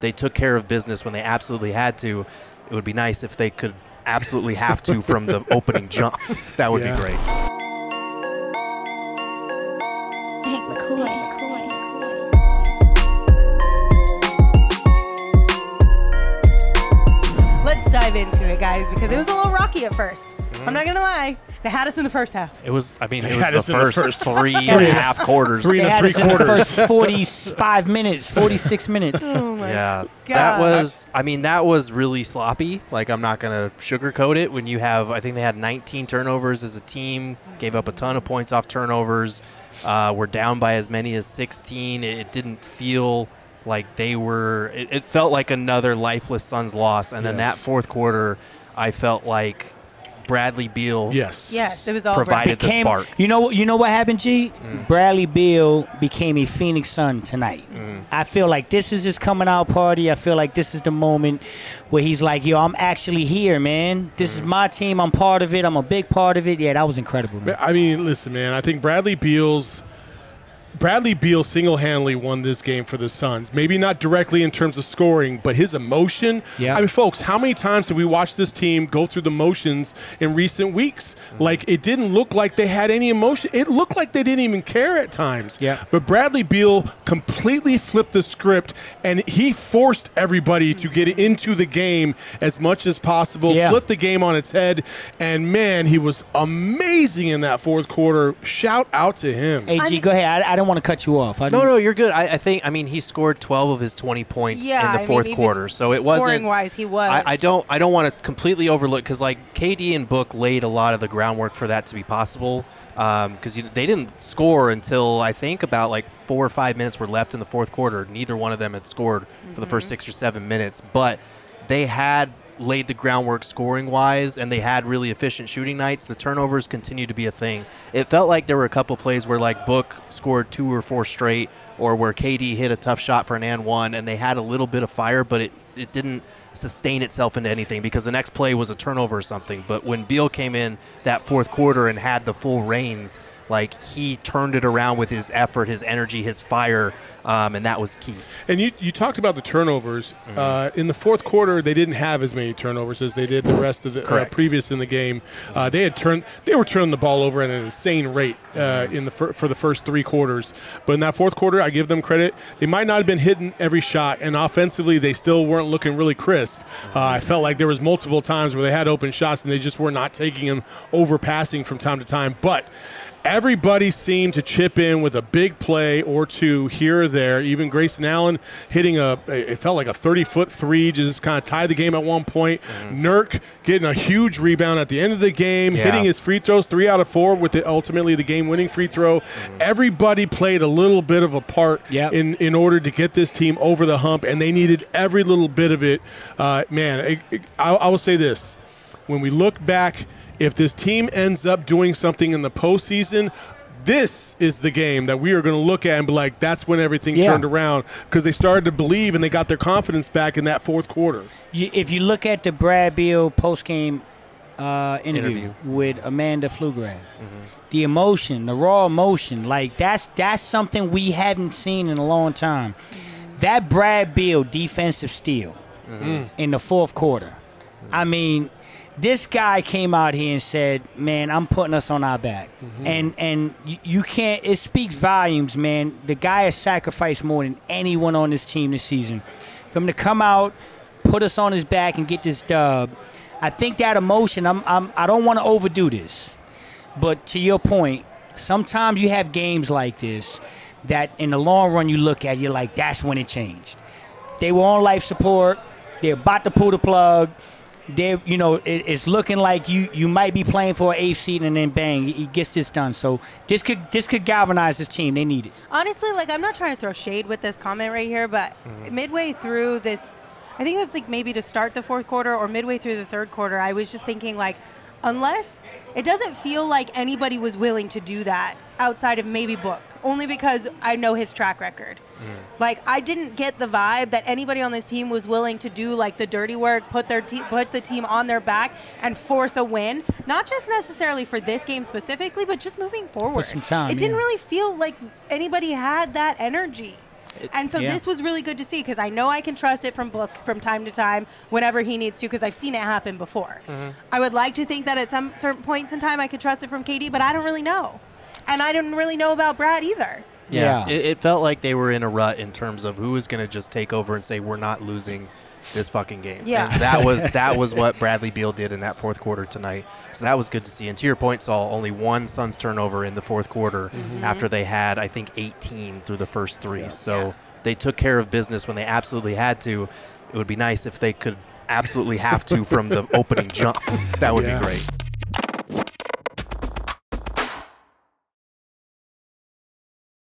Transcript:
They took care of business when they absolutely had to. It would be nice if they could absolutely have to from the opening jump. That would be great. Let's dive into it, guys, because it was a little rocky at first. I'm not going to lie. They had us in the first half. It was, I mean, it was the first 3.5 quarters. 3 1/3 first 45 minutes, 46 minutes. Oh, my God. That was, I mean, that was really sloppy. Like, I'm not going to sugarcoat it. When you have, I think they had 19 turnovers as a team, gave up a ton of points off turnovers, were down by as many as 16. It didn't feel like they were, it felt like another lifeless Suns loss. And then that fourth quarter, I felt like Bradley Beal it was all provided the spark. You know what happened, G? Bradley Beal became a Phoenix Sun tonight. I feel like this is his coming out party. I feel like this is the moment where he's like, yo, I'm actually here, man. This is my team. I'm part of it. I'm a big part of it. Yeah, that was incredible, man. I mean, listen, man, I think Bradley Beal single-handedly won this game for the Suns. Maybe not directly in terms of scoring, but his emotion. Yeah. I mean, folks, how many times have we watched this team go through the motions in recent weeks? Like, it didn't look like they had any emotion. It looked like they didn't even care at times. Yeah. But Bradley Beal completely flipped the script, and he forced everybody to get into the game as much as possible, flipped the game on its head, and, man, he was amazing in that fourth quarter. Shout out to him. Hey, G, go ahead. I don't want to cut you off. No, you're good. I think, I mean, he scored 12 of his 20 points in the fourth quarter, so it wasn't. Scoring-wise, he was. I don't want to completely overlook, because like KD and Book laid a lot of the groundwork for that to be possible, because they didn't score until I think about like 4 or 5 minutes were left in the fourth quarter. Neither one of them had scored for the first 6 or 7 minutes, but they had laid the groundwork scoring-wise, and they had really efficient shooting nights. The turnovers continue to be a thing. It felt like there were a couple plays where, like, Book scored 2 or 4 straight, or where KD hit a tough shot for an and one, and they had a little bit of fire, but it didn't sustain itself into anything, because the next play was a turnover or something. But when Beal came in that fourth quarter and had the full reins, like, he turned it around with his effort, his energy, his fire, and that was key. And you talked about the turnovers. In the fourth quarter, they didn't have as many turnovers as they did the rest of the previous in the game. They were turning the ball over at an insane rate for the first 3 quarters. But in that fourth quarter, I give them credit. They might not have been hitting every shot, and offensively, they still weren't looking really crisp. I felt like there was multiple times where they had open shots, and they just were not taking them, overpassing from time to time. But everybody seemed to chip in with a big play or two here or there. Even Grayson Allen hitting it felt like a 30-foot three, just kind of tied the game at one point. Nurk getting a huge rebound at the end of the game, hitting his free throws, 3 out of 4 with ultimately the game-winning free throw. Everybody played a little bit of a part in order to get this team over the hump, and they needed every little bit of it. Man, I will say this. When we look back, if this team ends up doing something in the postseason, this is the game that we are going to look at and be like, that's when everything turned around, because they started to believe and they got their confidence back in that fourth quarter. If you look at the Brad Beal postgame interview with Amanda Pflugrad, the emotion, the raw emotion, like that's something we haven't seen in a long time. That Brad Beal defensive steal in the fourth quarter, I mean, this guy came out here and said, man, I'm putting us on our back. And you can't – it speaks volumes, man. The guy has sacrificed more than anyone on this team this season. For him to come out, put us on his back and get this dub, I think that emotion, I don't want to overdo this. But to your point, sometimes you have games like this that in the long run you look at, you're like, that's when it changed. They were on life support. They're about to pull the plug. It's looking like you might be playing for an 8th seed, and then bang, he gets this done. So this could galvanize this team. They need it. Honestly, like, I'm not trying to throw shade with this comment right here, but midway through this, I think it was like maybe to start the fourth quarter or midway through the third quarter, I was just thinking, like, unless it doesn't feel like anybody was willing to do that outside of maybe Book, only because I know his track record. Like, I didn't get the vibe that anybody on this team was willing to do, like, the dirty work, put the team on their back and force a win, not just necessarily for this game specifically, but just moving forward. For some time, it didn't really feel like anybody had that energy. And so this was really good to see because I know I can trust it from Book from time to time whenever he needs to because I've seen it happen before. I would like to think that at some certain points in time I could trust it from KD, but I don't really know. And I didn't really know about Brad either. Yeah. It felt like they were in a rut in terms of who was going to just take over and say, we're not losing this fucking game. Yeah. And that was what Bradley Beal did in that fourth quarter tonight. So that was good to see. And to your point, Saul, only one Suns turnover in the fourth quarter after they had, I think, 18 through the first three. Yeah. So they took care of business when they absolutely had to. It would be nice if they could absolutely have to from the opening jump. That would be great.